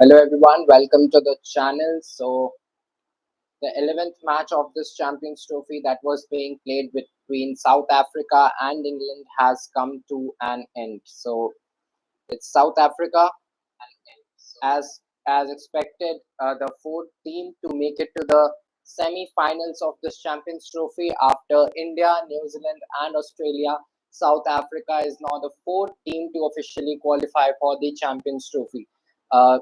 Hello everyone, welcome to the channel. So the 11th match of this Champions Trophy that was being played between South Africa and England has come to an end. So it's South Africa as expected, the fourth team to make it to the semi-finals of this Champions Trophy after India, New Zealand, and Australia. South Africa is now the fourth team to officially qualify for the Champions Trophy. Uh,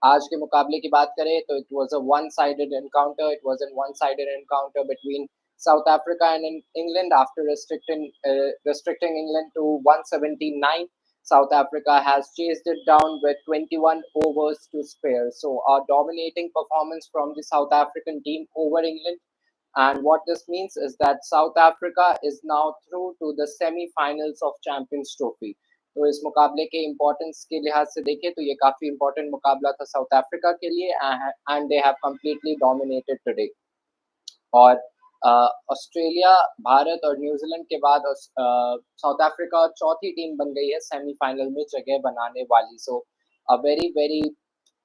आज के मुकाबले की बात करें तो it was a one-sided encounter. It was a one-sided encounter between South Africa and England after restricting England to 179. South Africa has chased it down with 21 overs to spare. So a dominating performance from the South African team over England. And what this means is that South Africa is now through to the semi-finals of Champions Trophy. तो इस मुकाबले के importance के लिहाज से देखें तो ये काफी इम्पोर्टेंट मुकाबला था साउथ अफ्रीका के लिए and they have completely dominated today और ऑस्ट्रेलिया भारत और न्यूजीलैंड के बाद साउथ अफ्रीका चौथी टीम बन गई है सेमीफाइनल में जगह बनाने वाली so a very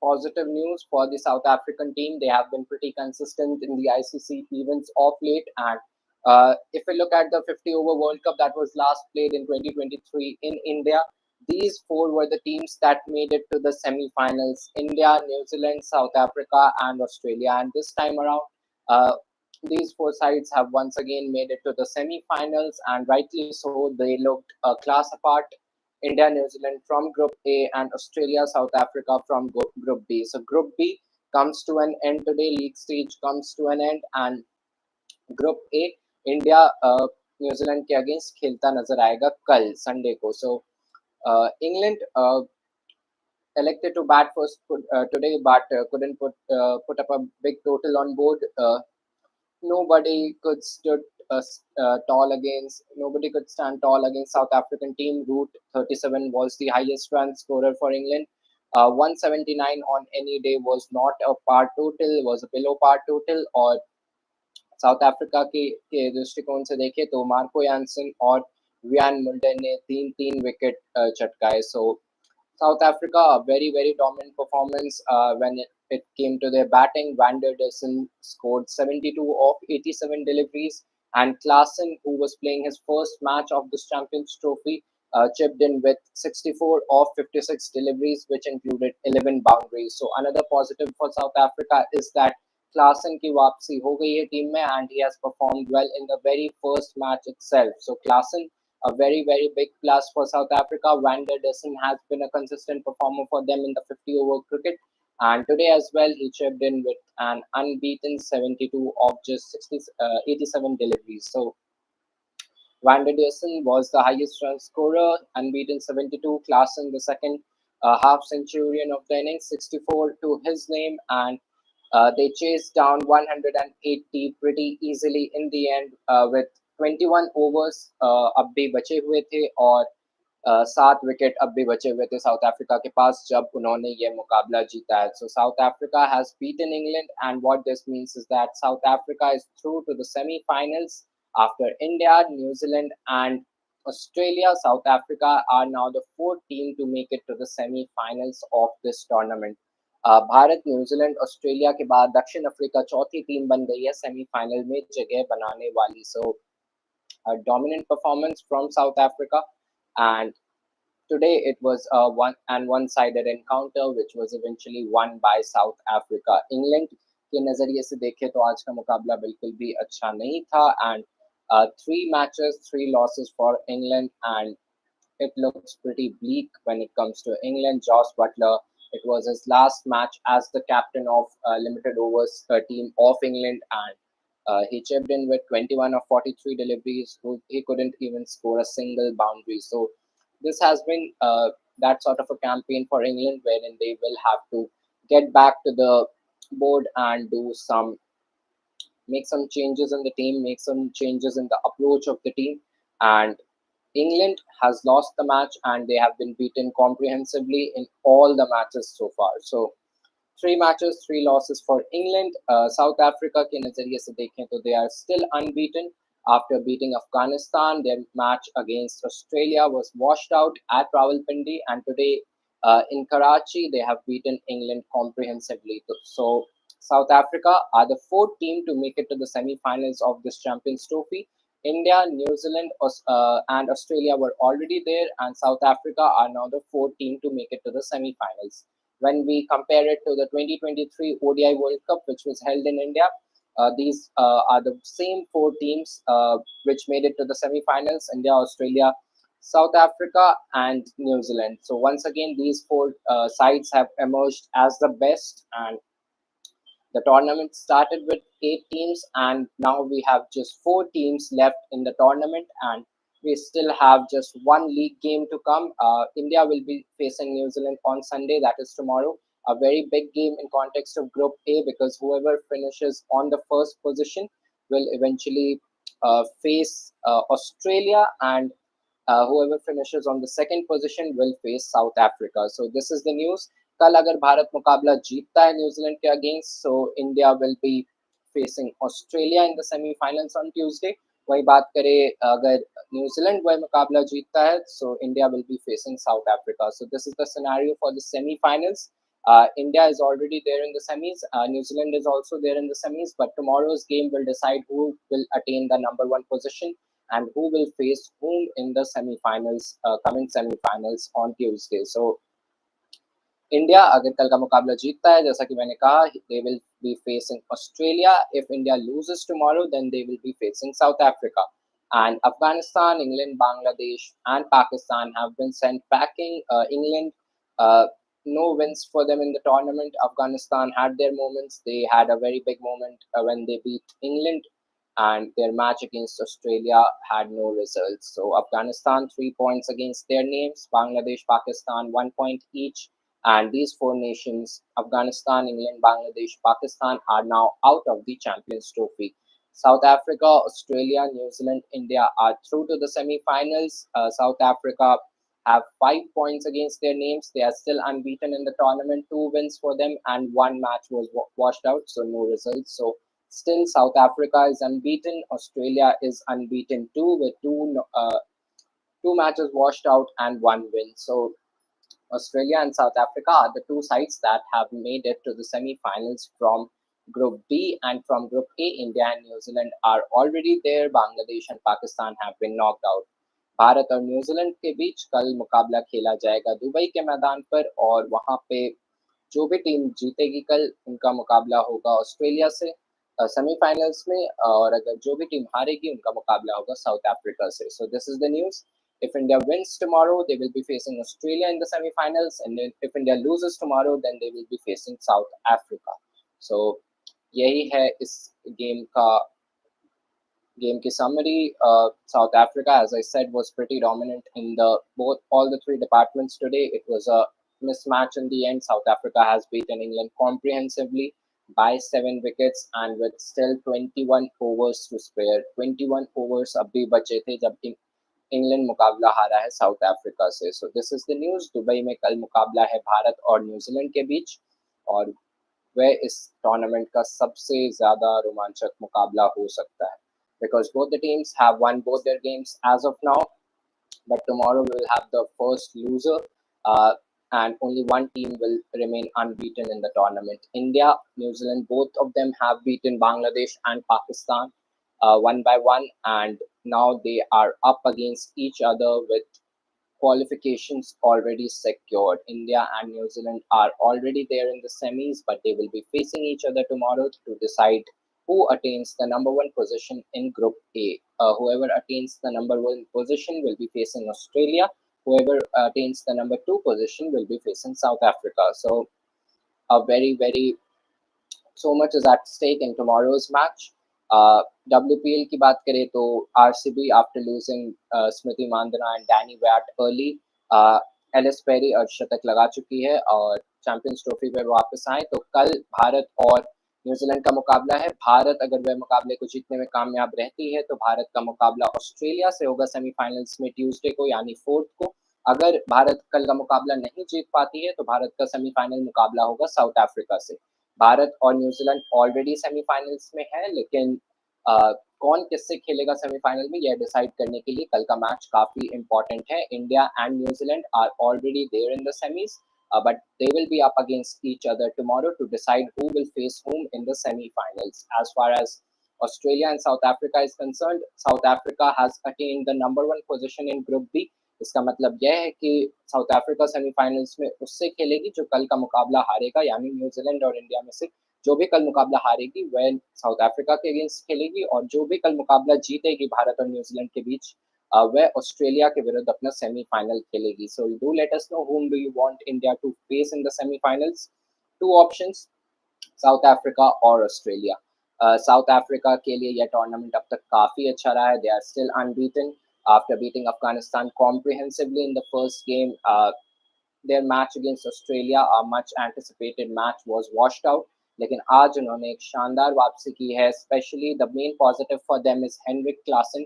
positive news for the South African team. They have been pretty consistent in the ICC events of late. And if we look at the 50 over World Cup that was last played in 2023 in India, these four were the teams that made it to the semi-finals: India, New Zealand, South Africa, and Australia. And this time around, uh, these four sides have once again made it to the semi-finals, and rightly so. They looked a class apart. India, New Zealand from Group A, and Australia, South Africa from Group B. So Group B comes to an end today. League stage comes to an end, and Group A, India New Zealand के against खेलता नजर आएगा कल Sunday को. So England elected to bat first today, but couldn't put up a big total on board. Nobody could stood tall against. Nobody could stand tall against South African team. Root 37 was the highest run scorer for England. 179 on any day was not a par total, was a below par total. और South Africa के दृष्टिकोण से देखें तो Marco Jansen और Wiaan Mulder ने तीन तीन विकेट चटकाए. So South Africa, a very dominant performance when it came to their batting. Van der Dussen scored 72 of 87 deliveries, and Klaassen, who was playing his first match of this Champions Trophy, chipped in with 64 of 56 deliveries, which included 11 boundaries. So another positive for South Africa is that Klaassen की वापसी हो गई है team में, and he has performed well in the very first match itself. So Klaassen, a very big plus for South Africa. Van der Dussen has been a consistent performer for them in the 50 over cricket, and today as well he chipped in with an unbeaten 72 of just 87 deliveries. So Van der Dussen was the highest run scorer, unbeaten 72. Klaassen the second half centurion of the innings, 64 to his name, and they chased down 180 pretty easily in the end with 21 overs अब भी बचे हुए थे और 7 wicket अब भी बचे हुए थे साउथ अफ्रीका के पास जब उन्होंने ये मुकाबला जीता है. So South Africa has beaten England and what this means is that South Africa is through to the semifinals after India, New Zealand, and Australia. South Africa are now the fourth team to make it to the semi-finals of this tournament. Bharat, New Zealand, Australia के बाद दक्षिण Africa चौथी team बन गई है semifinal में जगह बनाने वाली. सो a dominant performance from South Africa, and today it was a one-sided encounter which was eventually won by South Africa. England के नजरिए से देखें तो आज का मुकाबला बिल्कुल भी अच्छा नहीं था, and 3 matches, 3 losses for England, and it looks pretty bleak when it comes to England. Josh Butler, it was his last match as the captain of limited overs team of England, and he chipped in with 21 of 43 deliveries. He couldn't even score a single boundary. So this has been that sort of a campaign for England, wherein they will have to get back to the board and make some changes in the team, make some changes in the approach of the team. And England has lost the match, and they have been beaten comprehensively in all the matches so far. So 3 matches, 3 losses for England. South Africa के नजरिए से देखें तो they are still unbeaten after beating Afghanistan. Their match against Australia was washed out at Rawalpindi, and today In Karachi, they have beaten England comprehensively. So South Africa are the fourth team to make it to the semi-finals of this Champions Trophy. India, New Zealand, and Australia were already there, and South Africa are now the fourth team to make it to the semi-finals. When we compare it to the 2023 ODI World Cup, which was held in India, these are the same four teams which made it to the semi-finals: India, Australia, South Africa, and New Zealand. So once again, these four sides have emerged as the best, and the tournament started with 8 teams, and now we have just 4 teams left in the tournament, and we still have just one league game to come. India will be facing New Zealand on Sunday, that is tomorrow. A very big game in context of Group A, because whoever finishes on the first position will eventually face Australia, and whoever finishes on the second position will face South Africa. So this is the news. कल अगर भारत मुकाबला जीतता है New Zealand के against, so India will be facing Australia in the semifinals on Tuesday. वही बात करें अगर न्यूजीलैंड वही मुकाबला जीतता है, so India will be facing south Africa. So this is the scenario for the semifinals. India is already there in the semis. New Zealand is also there in the semis. But tomorrow's game will decide who will attain the number one position and who will face whom in the semi-finals, coming semi-finals on Tuesday. So India अगर कल का मुकाबला जीतता है, जैसा कि मैंने कहा, they will be facing Australia. If India loses tomorrow, then they will be facing South Africa. And Afghanistan, England, Bangladesh, and Pakistan have been sent packing. England, no wins for them in the tournament. Afghanistan had their moments. They had a very big moment when they beat England, and their match against Australia had no results. So Afghanistan 3 points against their names. Bangladesh, Pakistan 1 point each. And these four nations, Afghanistan, England, Bangladesh, Pakistan, are now out of the Champions Trophy. South Africa, Australia, New Zealand, India are through to the semi-finals. South Africa have 5 points against their names. They are still unbeaten in the tournament. 2 wins for them, and one match was washed out, so no results. So still, South Africa is unbeaten. Australia is unbeaten too, with two matches washed out and one win. So Australia and South Africa are the two sides that have made it to the semi-finals from Group B, and from Group A, India and New Zealand are already there. Bangladesh and Pakistan have been knocked out. Bharat और New Zealand के बीच कल मुकाबला खेला जाएगा Dubai के मैदान पर, और वहां पे जो भी टीम जीतेगी कल, उनका मुकाबला होगा ऑस्ट्रेलिया से सेमीफाइनल्स में, और अगर जो भी टीम हारेगी उनका मुकाबला होगा साउथ अफ्रीका से. So this is the news. If India wins tomorrow, they will be facing Australia in the semi-finals, and if India loses tomorrow, then they will be facing South Africa. So यही है इस game की summary. South Africa, as I said, was pretty dominant in all the three departments today. It was a mismatch in the end. South Africa has beaten England comprehensively by 7 wickets, and with still 21 overs to spare. 21 overs अब भी बचे थे जब England मुकाबला हारा है south Africa से. So this is the news. Dubai में कल मुकाबला है भारत और न्यूजीलैंड के बीच, और वह इस टूर्नामेंट का सबसे ज्यादा रोमांचक मुकाबला हो सकता है, because both the teams have won both their games as of now, but tomorrow we will have the first loser, and only one team will remain unbeaten in the tournament. India, New Zealand, both of them have beaten Bangladesh and Pakistan one by one, and now they are up against each other with qualifications already secured. India and New Zealand are already there in the semis, but they will be facing each other tomorrow to decide who attains the number one position in Group A. Whoever attains the number one position will be facing Australia. Whoever attains the number two position will be facing South Africa. So, a very so much is at stake in tomorrow's match. WPL की बात करें तो RCB after losing Smriti Mandhana and Danny Watt early, Ellyse Perry अर्धशतक लगा चुकी है और champions trophy पे वापस आए. तो कल भारत और न्यूजीलैंड का मुकाबला है. भारत अगर वह मुकाबले को जीतने में कामयाब रहती है तो भारत का मुकाबला ऑस्ट्रेलिया से होगा सेमीफाइनल्स में ट्यूसडे को, यानी 4 को. अगर भारत कल का मुकाबला नहीं जीत पाती है तो भारत का सेमीफाइनल मुकाबला होगा साउथ अफ्रीका से. भारत और न्यूजीलैंड ऑलरेडी सेमीफाइनल्स में है, लेकिन कौन किससे खेलेगा सेमीफाइनल में यह डिसाइड करने के लिए कल का मैच काफी इंपॉर्टेंट है. India and New Zealand are already there in the semis. but they will be up against each other tomorrow to decide who will face whom in the semi-finals. As far as Australia and South Africa is concerned, South Africa has attained the number one position in Group B. इसका मतलब यह है कि south Africa semifinals में उससे खेलेगी जो कल का मुकाबला हारेगा, यानी न्यूजीलैंड और इंडिया में से जो भी कल मुकाबला हारेगी वह साउथ अफ्रीका के अगेंस्ट खेलेगी, और जो भी कल मुकाबला जीतेगी भारत और न्यूजीलैंड के बीच where Australia के विरुद्ध अपना सेमीफाइनल खेलेगी. So do let us know whom do you want India to face in the semifinals. Two options, south Africa और ऑस्ट्रेलिया. साउथ अफ्रीका के लिए यह टूर्नामेंट अब तक काफ़ी अच्छा रहा है. They are still unbeaten after beating Afghanistan comprehensively in the first game. Their match against Australia, a much anticipated match, was washed out. लेकिन आज उन्होंने एक शानदार वापसी की है. Specially the main positive for them is Heinrich Klaasen,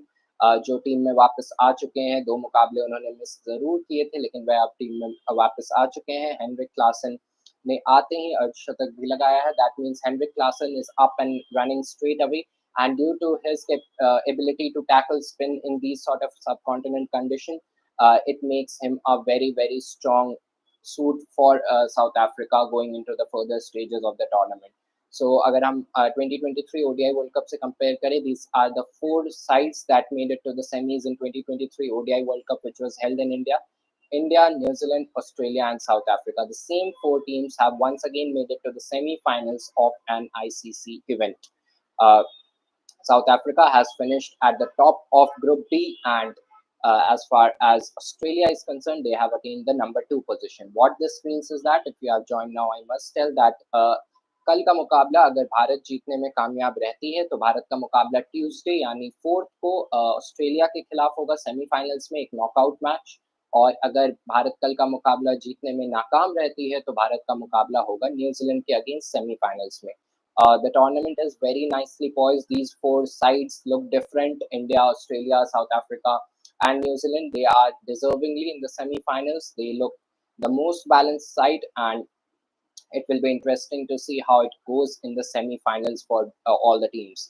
जो team में वापस आ चुके हैं. दो मुकाबले उन्होंने मिस ज़रूर किए थे, लेकिन वह अब टीम में वापस आ चुके हैं. हेनरिक क्लासन ने आते ही अर्धशतक भी लगाया है. That means Heinrich Klaasen is up and running straight away, and due to his ability to tackle spin in these sort of subcontinent condition, it makes him a very very strong suit for South Africa going into the further stages of the tournament. So अगर हम 2023 ODI World Cup से compare करें, these are the four sides that made it to the semis in 2023 ODI World Cup, which was held in India. India, New Zealand, Australia, and South Africa. The same four teams have once again made it to the semi-finals of an ICC event. Uh, South Africa has finished at the top of Group B, and as far as Australia is concerned, they have attained the number two position. What this means is that if you have joined now, I must tell that कल का मुकाबला अगर भारत जीतने में कामयाब रहती है तो भारत का मुकाबला ट्यूसडे यानी 4 को ऑस्ट्रेलिया के खिलाफ होगा सेमीफाइनल्स में, एक नॉकआउट मैच. और अगर भारत कल का मुकाबला जीतने में नाकाम रहती है तो भारत का मुकाबला होगा न्यूजीलैंड के अगेंस्ट सेमीफाइनल्स में. The tournament is very nicely poised. These four sides look different: India, Australia, South Africa, and New Zealand. They are deservingly in the semi-finals. They look the most balanced side, and it will be interesting to see how it goes in the semi-finals for all the teams.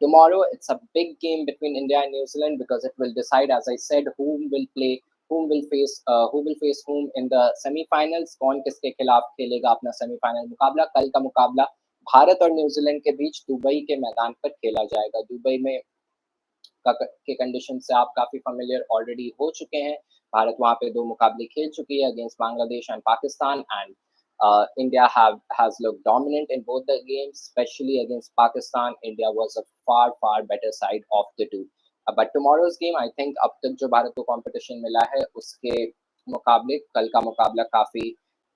Tomorrow, it's a big game between India and New Zealand because it will decide, as I said, who will face whom in the semi-finals. कौन किसके खिलाफ खेलेगा अपना semifinal मुकाबला. कल का मुकाबला भारत और न्यूजीलैंड के बीच दुबई के मैदान पर खेला जाएगा. दुबई में के कंडीशन से आप काफ़ी फेमिलियर ऑलरेडी हो चुके हैं. भारत वहाँ पे दो मुकाबले खेल चुकी है against Bangladesh and Pakistan, and India has looked dominant in both the games, especially against Pakistan. India was a far better side of the two. But tomorrow's game, I think अब तक जो भारत को कंपटीशन मिला है उसके मुकाबले कल का मुकाबला काफ़ी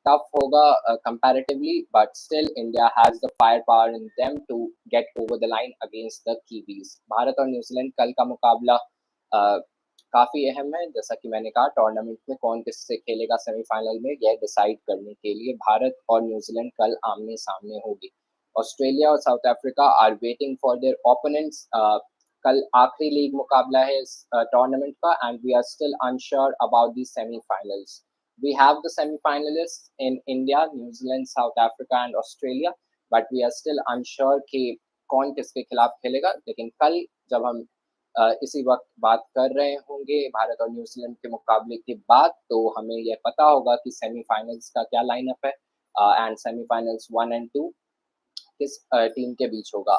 tough होगा comparatively, but still India has the firepower in them to get over the line against the Kiwis. Bharat और न्यूजीलैंड कल का मुकाबला काफ़ी अहम है. जैसा कि मैंने कहा, टूर्नामेंट में कौन किससे खेलेगा सेमीफाइनल में यह डिसाइड करने के लिए भारत और न्यूजीलैंड कल आमने सामने होगी. ऑस्ट्रेलिया और South Africa are waiting for their opponents. कल आखिरी लीग मुकाबला है इस टूर्नामेंट का, and we are still unsure about the semifinals. We have the semi-finalists in India, New Zealand, South Africa, and Australia, but we are still unsure कि कौन किसके खिलाफ खेलेगा. लेकिन कल जब हम इसी वक्त बात कर रहे होंगे भारत और न्यूजीलैंड के मुकाबले के बाद, तो हमें यह पता होगा कि सेमीफाइनल्स का क्या लाइनअप है एंड सेमीफाइनल्स 1 एंड 2 किस टीम के बीच होगा.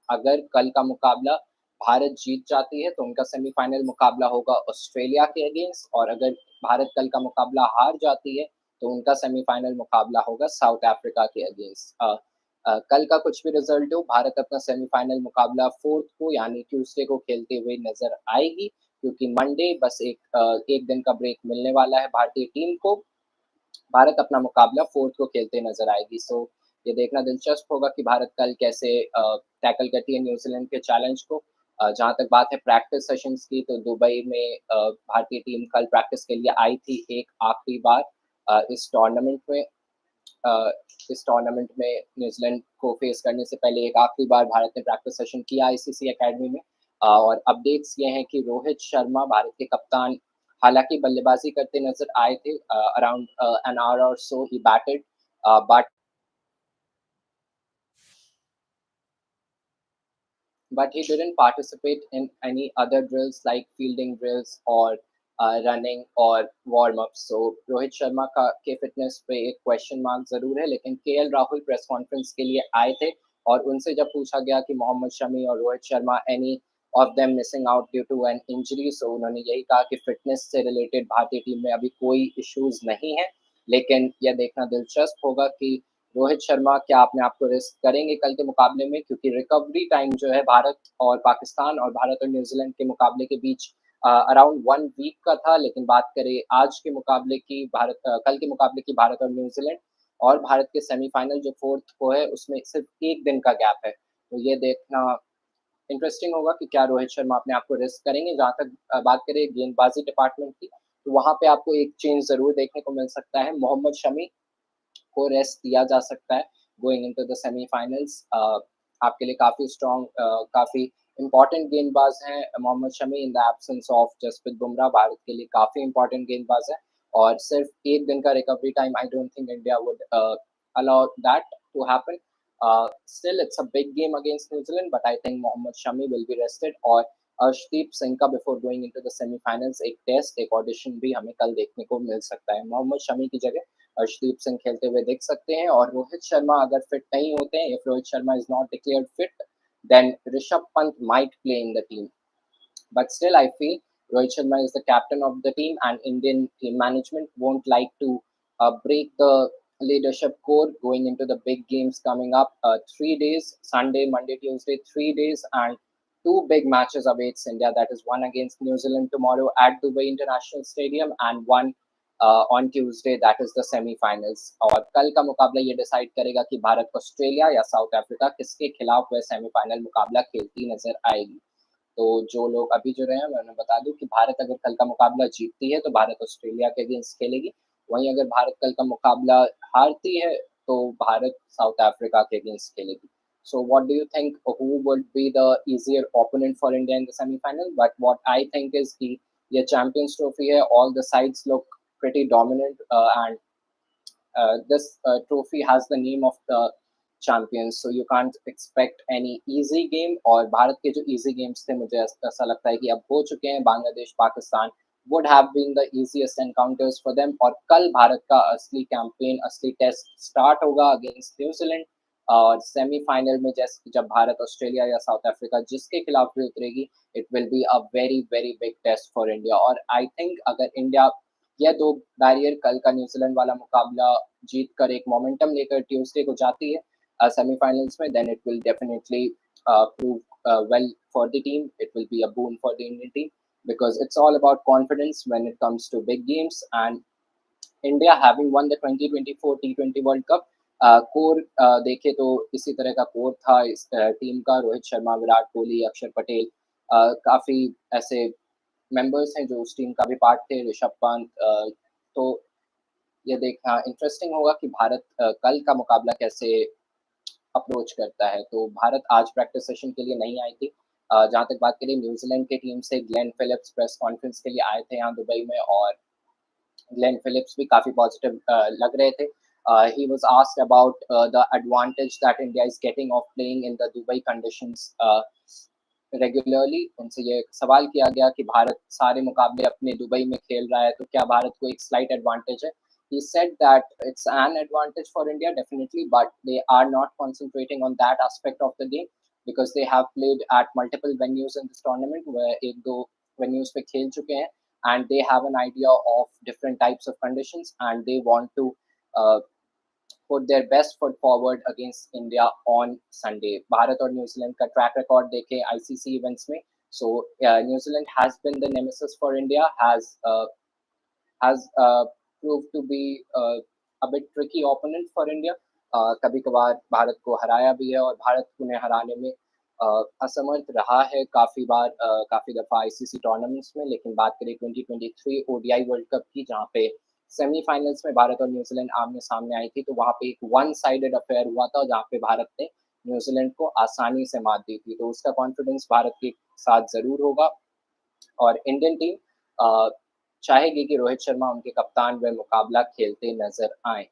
अगर कल का मुकाबला भारत जीत जाती है तो उनका सेमीफाइनल मुकाबला होगा ऑस्ट्रेलिया के अगेंस्ट, और अगर भारत कल का मुकाबला हार जाती है तो उनका सेमीफाइनल मुकाबला होगा साउथ अफ्रीका के अगेंस्ट. कल का कुछ भी रिजल्ट हो, भारत अपना सेमीफाइनल मुकाबला 4 को यानी ट्यूसडे को खेलते हुए नजर आएगी, क्योंकि मंडे बस एक दिन का ब्रेक मिलने वाला है भारतीय टीम को. भारत अपना मुकाबला 4 को खेलते नजर आएगी. सो ये देखना दिलचस्प होगा कि भारत कल कैसे टैकल करती है न्यूजीलैंड के चैलेंज को. जहाँ तक बात है प्रैक्टिस सेशंस की, तो दुबई में भारतीय टीम कल प्रैक्टिस के लिए आई थी एक आखिरी बार इस टूर्नामेंट में. न्यूजीलैंड को फेस करने से पहले एक आखिरी बार भारत ने प्रैक्टिस सेशन किया आईसीसी एकेडमी में. और अपडेट्स ये हैं कि रोहित शर्मा भारत के कप्तान हालांकि बल्लेबाजी करते नजर आए थे. अराउंड एन आवर और so he batted, but he didn't participate in any other drills like fielding drills or running और वार्म अप। सो रोहित शर्मा का के फिटनेस पे एक क्वेश्चन मार्क ज़रूर है, लेकिन केएल राहुल प्रेस कॉन्फ्रेंस के लिए आए थे और उनसे जब पूछा गया कि मोहम्मद शमी और Rohit Sharma any of them missing out due to an injury, so उन्होंने यही कहा कि फिटनेस से रिलेटेड भारतीय टीम में अभी कोई इश्यूज़ नहीं है, लेकिन यह देखना दिलचस्प होगा कि रोहित शर्मा क्या अपने आप को रिस्क करेंगे कल के मुकाबले में, क्योंकि रिकवरी टाइम जो है भारत और पाकिस्तान और भारत और न्यूजीलैंड के मुकाबले के बीच अराउंड 1 वीक का था। लेकिन बात करें आज के मुकाबले की, कल के मुकाबले की भारत और न्यूजीलैंड और भारत के सेमीफाइनल जो 4th को है, उसमें सिर्फ 1 दिन का गैप है। तो ये देखना इंटरेस्टिंग होगा कि क्या रोहित शर्मा अपने आप को रिस्क करेंगे। जहाँ तक बात करें गेंदबाजी डिपार्टमेंट की, तो वहाँ पे आपको एक चेंज ज़रूर देखने को मिल सकता है। मोहम्मद शमी को रेस्ट दिया जा सकता है गोइंग इनटू द सेमीफाइनल्स। आपके लिए काफ़ी स्ट्रॉन्ग, काफ़ी इम्पोर्टेंट गेंदबाज हैं Mohammed Shami in the absence of Jasprit Bumrah. Bharat के लिए काफ़ी इम्पोर्टेंट गेंदबाज है और सिर्फ 1 दिन का recovery time, I don't think India would allow that to happen. Still, it's a big game against New Zealand, but I think Mohammad Shami will be rested और अर्शदीप सिंह का before going into the semifinals एक test, एक audition भी हमें कल देखने को मिल सकता है। मोहम्मद शमी की जगह अर्शदीप सिंह खेलते हुए दिख सकते हैं और रोहित शर्मा अगर फिट नहीं होते हैं, if Rohit Sharma is not declared fit, then Rishabh Pant might play in the team. But still, I feel Rohit Sharma is the captain of the team, and Indian team management won't like to break the leadership core going into the big games coming up. 3 days, Sunday, Monday, Tuesday, 3 days, and two big matches awaits India. That is one against New Zealand tomorrow at Dubai International Stadium, and one on Tuesday, that is the semi-finals. और कल का मुकाबला ये decide करेगा कि Bharat Australia या South Africa किसके खिलाफ वह सेमीफाइनल मुकाबला खेलती नजर आएगी। तो जो लोग अभी जुड़े हैं, मैं उन्हें बता दूँ कि भारत अगर कल का मुकाबला जीतती है, तो भारत ऑस्ट्रेलिया के अगेंस्ट खेलेगी। वहीं अगर भारत कल का मुकाबला हारती है, तो भारत साउथ अफ्रीका के अगेंस्ट खेलेगी। So what do you think? Who would be the easier opponent for India in the semi-final? But what I think is कि ये Champions Trophy है, all the sides look pretty dominant, and this trophy has the name of the champions, so you can't expect any easy game. और भारत के जो easy games थे, मुझे ऐसा लगता है कि अब हो चुके हैं। Bangladesh, Pakistan would have been the easiest encounters for them, और कल भारत का असली कैंपेन, असली टेस्ट स्टार्ट होगा अगेंस्ट न्यूजीलैंड। और सेमीफाइनल में जैसे जब भारत ऑस्ट्रेलिया या साउथ अफ्रीका जिसके खिलाफ भी उतरेगी, it will be a very very big test for India. और आई थिंक अगर इंडिया यह दो बैरियर, कल का न्यूजीलैंड वाला मुकाबला जीत कर एक मोमेंटम लेकर ट्यूसडे को जाती है सेमीफाइनल्स में, then it will definitely prove well for the team. It will be a boon for the Indian team because it's all about confidence when it comes to big games. And India having won the 2024 T20 World Cup, core देखे तो इसी तरह का core था इस team का। रोहित शर्मा, विराट कोहली, अक्षर पटेल, काफ़ी ऐसे मेंबर्स हैं जो उस टीम का भी पार्ट थे, ऋषभ पंत। तो ये देखना इंटरेस्टिंग होगा कि भारत कल का मुकाबला कैसे अप्रोच करता है। तो भारत आज प्रैक्टिस सेशन के लिए नहीं आई थी। जहाँ तक बात करें न्यूजीलैंड की टीम से, ग्लेन फिलिप्स प्रेस कॉन्फ्रेंस के लिए आए थे यहाँ दुबई में, और ग्लेन फिलिप्स भी काफ़ी पॉजिटिव लग रहे थे। He was asked about the advantage that India is getting of playing in the Dubai conditions regularly. उनसे ये सवाल किया गया कि भारत सारे मुकाबले अपने दुबई में खेल रहा है, तो क्या भारत को एक स्लाइट एडवांटेज है? He said that it's an advantage for India definitely, but they are not concentrating on that aspect of the game because they have played at multiple venues in this tournament, where एक दो venues पे खेल चुके हैं, and they have an idea of different types of conditions, and they want to uh, put their best foot forward against India on Sunday. Bharat और New Zealand का track record देखें ICC events में, so New Zealand has been the nemesis for India, has proved to be a bit tricky opponent for India. कभी कभार भारत को हराया भी है और भारत उन्हें हराने में असमर्थ रहा है काफ़ी बार, काफ़ी दफ़ा आईसीसी टूर्नामेंट्स में। लेकिन बात करें 2023 ओडीआई वर्ल्ड कप की, जहाँ पे सेमीफाइनल्स में भारत और न्यूजीलैंड आमने सामने आई थी, तो वहाँ पे एक वन साइडेड अफेयर हुआ था जहाँ पे भारत ने न्यूजीलैंड को आसानी से मात दी थी। तो उसका कॉन्फिडेंस भारत के साथ ज़रूर होगा और इंडियन टीम चाहेगी कि रोहित शर्मा उनके कप्तान व मुकाबला खेलते नजर आए।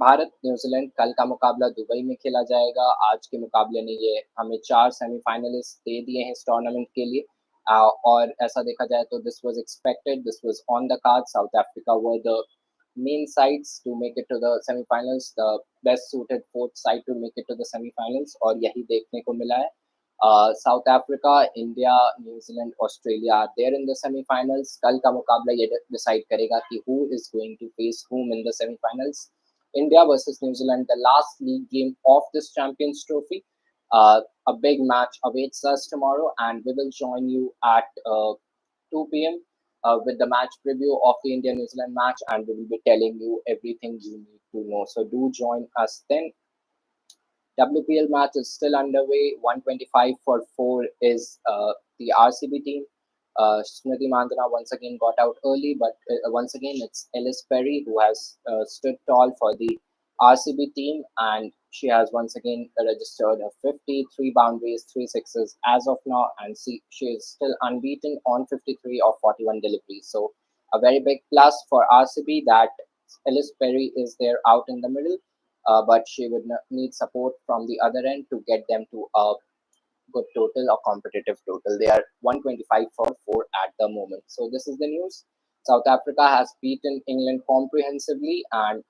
भारत न्यूजीलैंड कल का मुकाबला दुबई में खेला जाएगा। आज के मुकाबले ने ये हमें 4 सेमीफाइनलिस्ट दे दिए हैं इस टूर्नामेंट के लिए, और ऐसा देखा जाए तो this was expected, this was on the card. South Africa were the main sides to make it to the semi-finals, the best suited fourth side to make it to the semi-finals, और यही देखने को मिला है. South Africa, India, New Zealand, Australia are there in the semi-finals. कल का मुकाबला ये decide करेगा कि who is going to face whom in the semi-finals. India versus New Zealand, the last league game of this Champions Trophy. A big match awaits us tomorrow, and we will join you at 2 p.m. With the match preview of the India New Zealand match, and we will be telling you everything you need to know. So do join us then. WPL match is still underway. 125 for 4 is the RCB team. Smriti Mandana once again got out early, but once again it's Ellis Perry who has stood tall for the RCB team, and she has once again registered her 53 boundaries, 3 sixes as of now, and she is still unbeaten on 53 of 41 deliveries. So a very big plus for RCB that Ellis Perry is there out in the middle, but she would need support from the other end to get them to a good total or competitive total. They are 125 for 4 at the moment. So this is the news. South Africa has beaten England comprehensively, and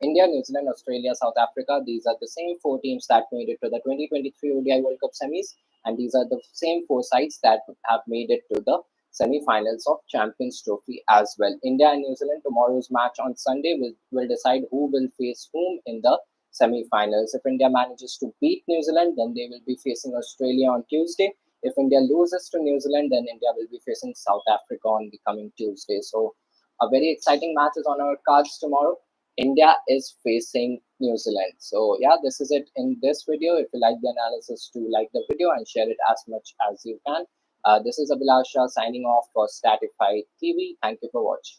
India, New Zealand, Australia, South Africa, these are the same 4 teams that made it to the 2023 ODI World Cup semis, and these are the same 4 sides that have made it to the semi-finals of Champions Trophy as well. India and New Zealand, tomorrow's match on Sunday will decide who will face whom in the semi-finals. If India manages to beat New Zealand, then they will be facing Australia on Tuesday. If India loses to New Zealand, then India will be facing South Africa on the coming Tuesday. So a very exciting match is on our cards tomorrow. India is facing New Zealand. So yeah, this is it in this video. If you like the analysis, do like the video and share it as much as you can. This is Abhilash signing off for Statify TV. Thank you for watching.